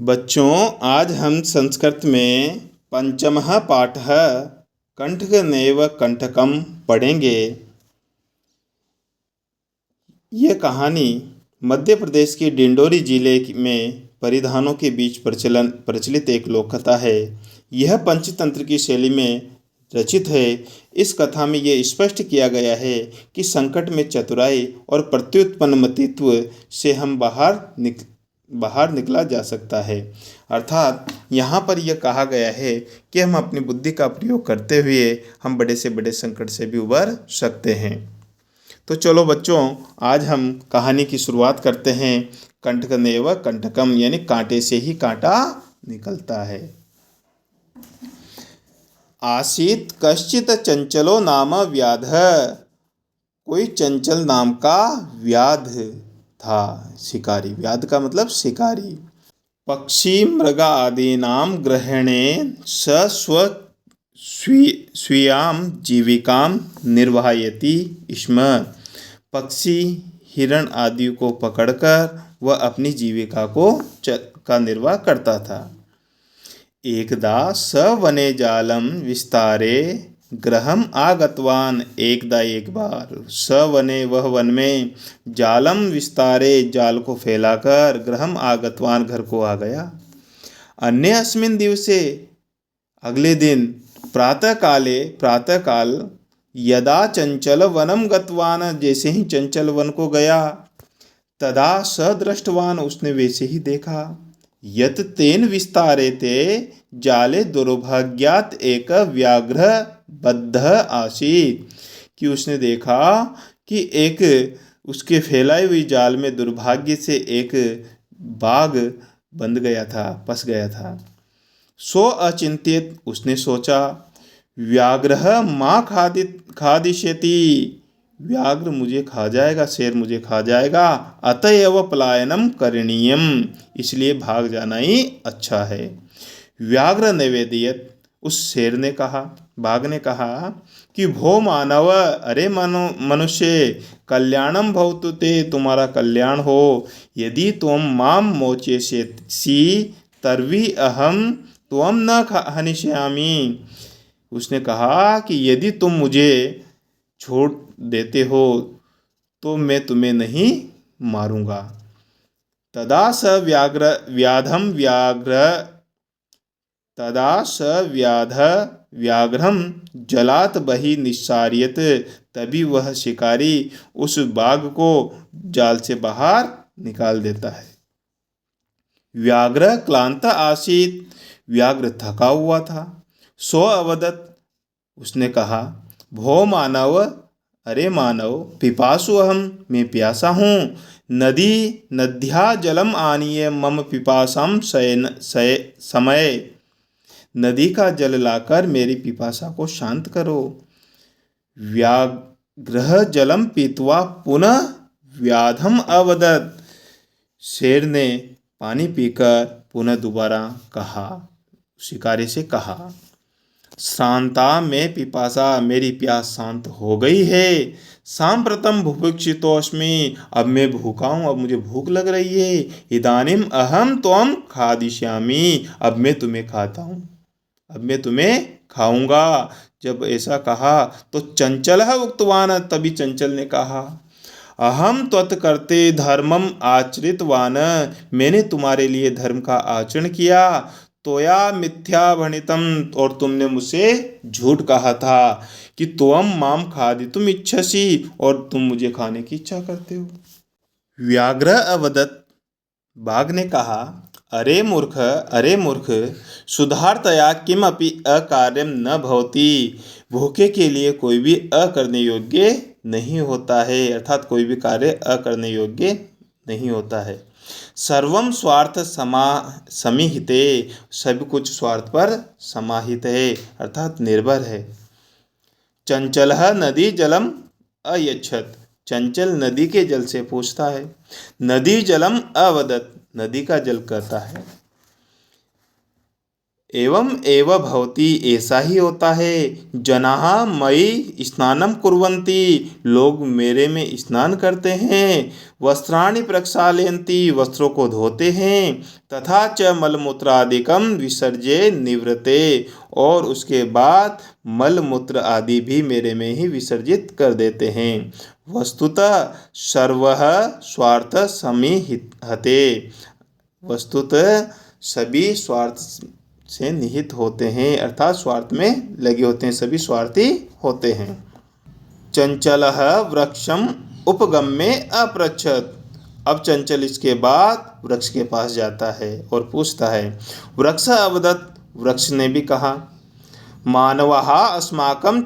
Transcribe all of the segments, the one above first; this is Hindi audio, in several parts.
बच्चों, आज हम संस्कृत में पंचमः पाठः कंठकनेव कंठकम पढ़ेंगे। यह कहानी मध्य प्रदेश के डिंडोरी जिले में परिधानों के बीच प्रचलित एक लोक कथा है। यह पंचतंत्र की शैली में रचित है। इस कथा में यह स्पष्ट किया गया है कि संकट में चतुराई और प्रत्युत्पन्नमतित्व से हम बाहर निकला जा सकता है। अर्थात यहाँ पर यह कहा गया है कि हम अपनी बुद्धि का प्रयोग करते हुए हम बड़े से बड़े संकट से भी उबर सकते हैं। तो चलो बच्चों, आज हम कहानी की शुरुआत करते हैं। कंठकनेव कंठकम यानी कांटे से ही कांटा निकलता है। आसीत कश्चित चंचलो नाम व्याधः। कोई चंचल नाम का व्याध था, शिकारी। व्याध का मतलब शिकारी। पक्षी मृग आदीनां ग्रहेणेन स स्वीयां जीविकां निर्वाहयति स्म। पक्षी हिरण आदि को पकड़कर वह अपनी जीविका का निर्वाह करता था। एकदा स वने जालं विस्तारे गृहम आगतवान। एकदा एक बार स वने वह वन में जालम विस्तारे जाल को फैलाकर गृहम आगतवान घर को आ गया। अन्य अस्मिन दिवसे अगले दिन प्रातःकाल यदा चंचल वनम गतवान, जैसे ही चंचल वन को गया, तदा स दृष्टवान, उसने वैसे ही देखा। यत तेन विस्तारे ते जाले दुर्भाग्यात एक व्याघ्र बद्ध आसीत, कि उसने देखा कि एक उसके फैलाई हुई जाल में दुर्भाग्य से एक बाघ बंध गया था, फंस गया था। सो अचिंतित, उसने सोचा, व्याघ्र माँ खादिष्यति, व्याघ्र मुझे खा जाएगा, शेर मुझे खा जाएगा। अतएव पलायनम करणीयम, इसलिए भाग जाना ही अच्छा है। व्याघ्र निवेदयत, उस शेर ने कहा, बाघ ने कहा कि भो मानव, अरे मनुष्य, कल्याणम भवतु ते, तुम्हारा कल्याण हो। यदि तुम माम मोचेष्यसि तर्हि अहम त्वं न हनिष्यामि। उसने कहा कि यदि तुम मुझे छोड़ देते हो तो मैं तुम्हें नहीं मारूंगा। तदा स व्याघ्रम जलात बहि निस्सार्यत, तभी वह शिकारी उस बाघ को जाल से बाहर निकाल देता है। व्याघ्र क्लांत आसीत, व्याघ्र थका हुआ था। सो अवदत, उसने कहा, भो मानव, अरे मानव, पिपासु अहम, मैं प्यासा हूँ। नद्या जलम आनीय मम पिपासाम समय, नदी का जल लाकर मेरी पिपासा को शांत करो। व्याघ्र जलम पीत्वा पुनः व्याधम अवदत, शेर ने पानी पीकर पुनः दोबारा कहा, शिकारी से कहा, श्रांता में पिपासा, मेरी प्यास शांत हो गई है। सांप्रतम भुभुक्षितोस्मि, अब मैं भूखा हूँ, अब मुझे भूख लग रही है। इदानीम अहम त्वं खादिष्यामि, अब मैं तुम्हें खाता हूँ, अब मैं तुम्हें खाऊंगा। जब ऐसा कहा तो चंचलः उक्तवान, तभी चंचल ने कहा, अहम त्वत्कृते धर्मम आचरितवान, मैंने तुम्हारे लिए धर्म का आचरण किया। तोया मिथ्या भणितम, और तुमने मुझसे झूठ कहा था कि त्वम माम खादितुम इच्छसि, और तुम मुझे खाने की इच्छा करते हो। व्याघ्र अवदत, बाघ ने कहा, अरे मूर्ख, सुधारतया किमपि अकार्यम न भवति, भूखे के लिए कोई भी अकरने योग्य नहीं होता है, अर्थात कोई भी कार्य अकरने योग्य नहीं होता है। सर्वम स्वार्थ समीहिते, सब कुछ स्वार्थ पर समाहित है, अर्थात निर्भर है। चंचलः नदी जलम अयच्छत, चंचल नदी के जल से पूछता है। नदी जलम अवदत, नदी का जल कहता है। एवं एव भवति, ऐसा ही होता है। जनाः मयि स्नानं कुर्वन्ति, लोग मेरे में स्नान करते हैं। वस्त्राणि प्रक्षालयन्ति, वस्त्रों को धोते हैं। तथा च मलमूत्रादिकं विसर्ज्य निवृते, और उसके बाद मलमूत्र आदि भी मेरे में ही विसर्जित कर देते हैं। वस्तुतः सर्वः स्वार्थ समीहते, वस्तुतः सभी स्वार्थ से निहित होते हैं, अर्थात स्वार्थ में लगे होते हैं, सभी स्वार्थी होते हैं। चंचलः वृक्षम उपगम्य अपृच्छत्। अब चंचल इसके बाद वृक्ष के पास जाता है और पूछता है। वृक्ष अवदत्, वृक्ष ने भी कहा, मानवाः अस्माकं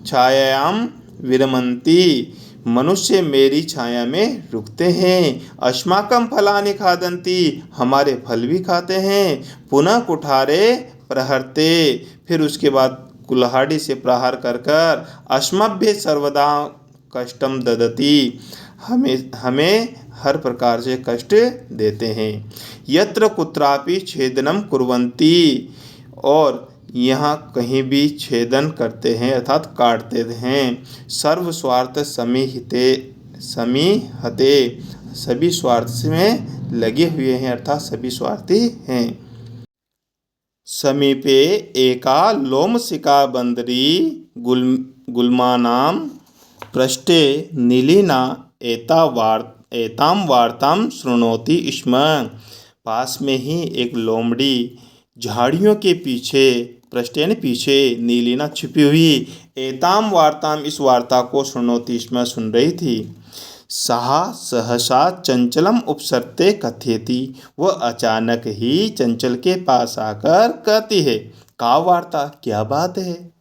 छायायां विरमन्ति, मनुष्य मेरी छाया में रुकते हैं। अस्माकं फलानि खादन्ति, हमारे फल भी खाते हैं। पुनः कुठारे प्रहरते, फिर उसके बाद कुल्हाड़ी से प्रहार कर कर अस्मभ्य सर्वदा कष्टम ददति, हमें हर प्रकार से कष्ट देते हैं। यत्र कुत्रापि छेदनम कुर्वन्ति, और यहाँ कहीं भी छेदन करते हैं अर्थात काटते हैं। सर्व स्वार्थ समीहते, सभी स्वार्थ में लगे हुए हैं अर्थात सभी स्वार्थी हैं। समीपे एका लोमशिका बंदरी गुल्मानां पृष्ठे नीलिना एतां वार्तां शृणोति स्म। पास में ही एक लोमड़ी झाड़ियों के पीछे, पृष्ठ यानी पीछे, नीलिना छिपी हुई, एताम वार्ताम इस वार्ता को शृणोति स्म सुन रही थी। सहा सहसा चंचलम उपसर्ते कथयति, वह अचानक ही चंचल के पास आकर कहती है, का वार्ता, क्या बात है।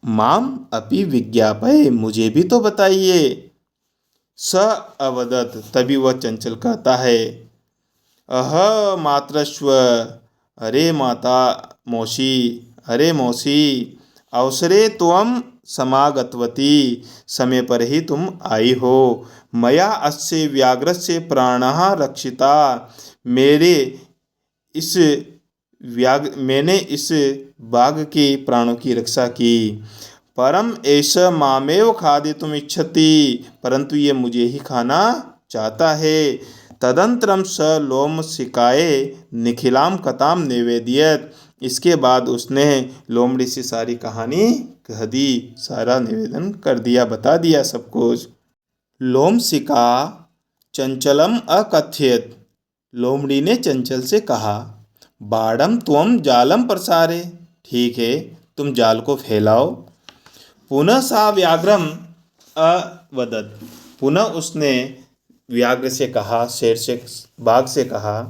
माम अपि विज्ञापय, मुझे भी तो बताइए। स अवदत्, तभी वह चंचल कहता है, अह मातृस्व, अरे माता मौसी, अरे मौसी, अवसरे त्वं समागतवती, समय पर ही तुम आई हो। मया अस्य व्याघ्रस्य प्राणः रक्षिता, मैंने इस बाघ के प्राणों की रक्षा की। परम एष मामेव खादितुम् इच्छति, परंतु ये मुझे ही खाना चाहता है। तदंतरम स लोमशिकाय निखिलाम कथाम निवेदयत, इसके बाद उसने लोमड़ी से सारी कहानी कह दी, सारा निवेदन कर दिया, बता दिया सब कुछ। लोमशिका चंचलम अकथयत, लोमड़ी ने चंचल से कहा, बाड़म त्वम जालम प्रसारे, ठीक है तुम जाल को फैलाओ। पुनः सा व्याघ्रम अवदत्, पुनः उसने व्याघ्र से कहा, शेर से, बाघ से कहा,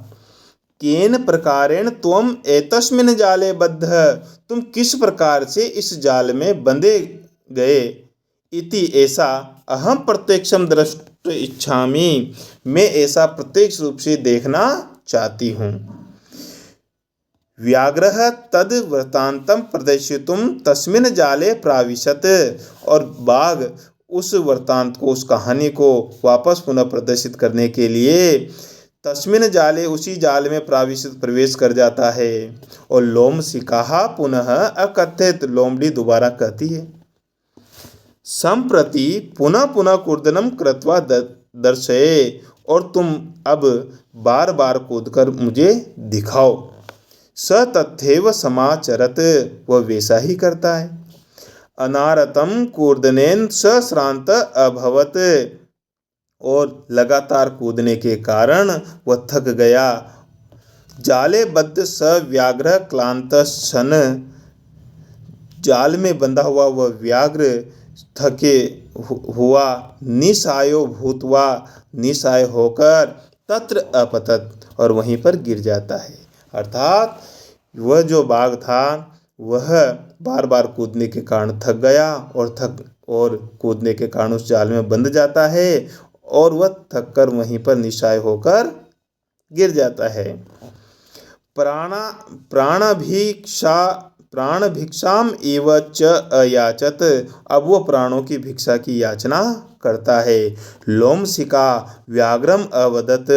केन प्रकारेण त्वम एतस्मिन् जाले बद्ध, तुम किस प्रकार से इस जाल में बंधे गए। इति ऐसा अहम प्रत्यक्षम द्रष्ट इच्छामि, मैं ऐसा प्रत्यक्ष रूप से देखना चाहती हूँ। व्याघ्रः तद वृत्तान्तं प्रदर्शितुं तस्मिन् जाले प्राविशत, और बाघ उस वृत्तांत को, उस कहानी को वापस पुनः प्रदर्शित करने के लिए तस्मिन् जाले, उसी जाल में प्रवेश कर जाता है। और लोमशिका पुनः अकथयत, लोमड़ी दोबारा कहती है, संप्रति पुनः पुनः कूर्दनम कृत्वा दर्शये, और तुम अब बार बार कूदकर मुझे दिखाओ। स तथैव समाचरत, वह वैसा ही करता है। अनारतम कूर्दनेन स श्रांत अभवत, और लगातार कूदने के कारण वह थक गया। जाले बद्ध स व्याघ्र क्लांत सन, जाल में बंधा हुआ वह व्याघ्र थके हुआ, निशायो भूतवा, निशाय होकर, तत्र अपतत, और वहीं पर गिर जाता है। अर्थात वह जो बाघ था वह बार बार कूदने के कारण थक गया, और कूदने के कारण उस जाल में बंध जाता है, और वह थककर वहीं पर निशाय होकर गिर जाता है। प्राण भिक्षाम एव च अयाचत, अब वो प्राणों की भिक्षा की याचना करता है। लोमशिका व्याघ्रम अवदत,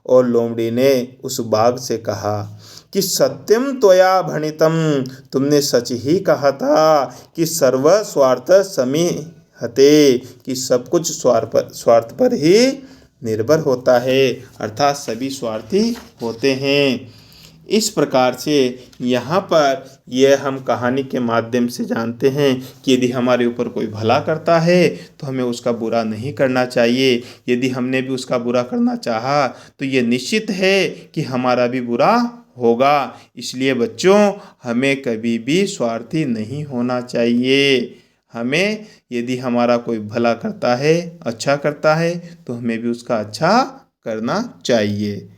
और लोमड़ी ने उस बाघ से कहा, कि सत्यम त्वया भणितम, तुमने सच ही कहा था कि सर्व स्वार्थ समीहते, कि सब कुछ स्वार्थ पर ही निर्भर होता है, अर्थात सभी स्वार्थी होते हैं। इस प्रकार से यहाँ पर यह हम कहानी के माध्यम से जानते हैं कि यदि हमारे ऊपर कोई भला करता है तो हमें उसका बुरा नहीं करना चाहिए। यदि हमने भी उसका बुरा करना चाहा तो ये निश्चित है कि हमारा भी बुरा होगा। इसलिए बच्चों, हमें कभी भी स्वार्थी नहीं होना चाहिए। हमें यदि हमारा कोई भला करता है, अच्छा करता है, तो हमें भी उसका अच्छा करना चाहिए।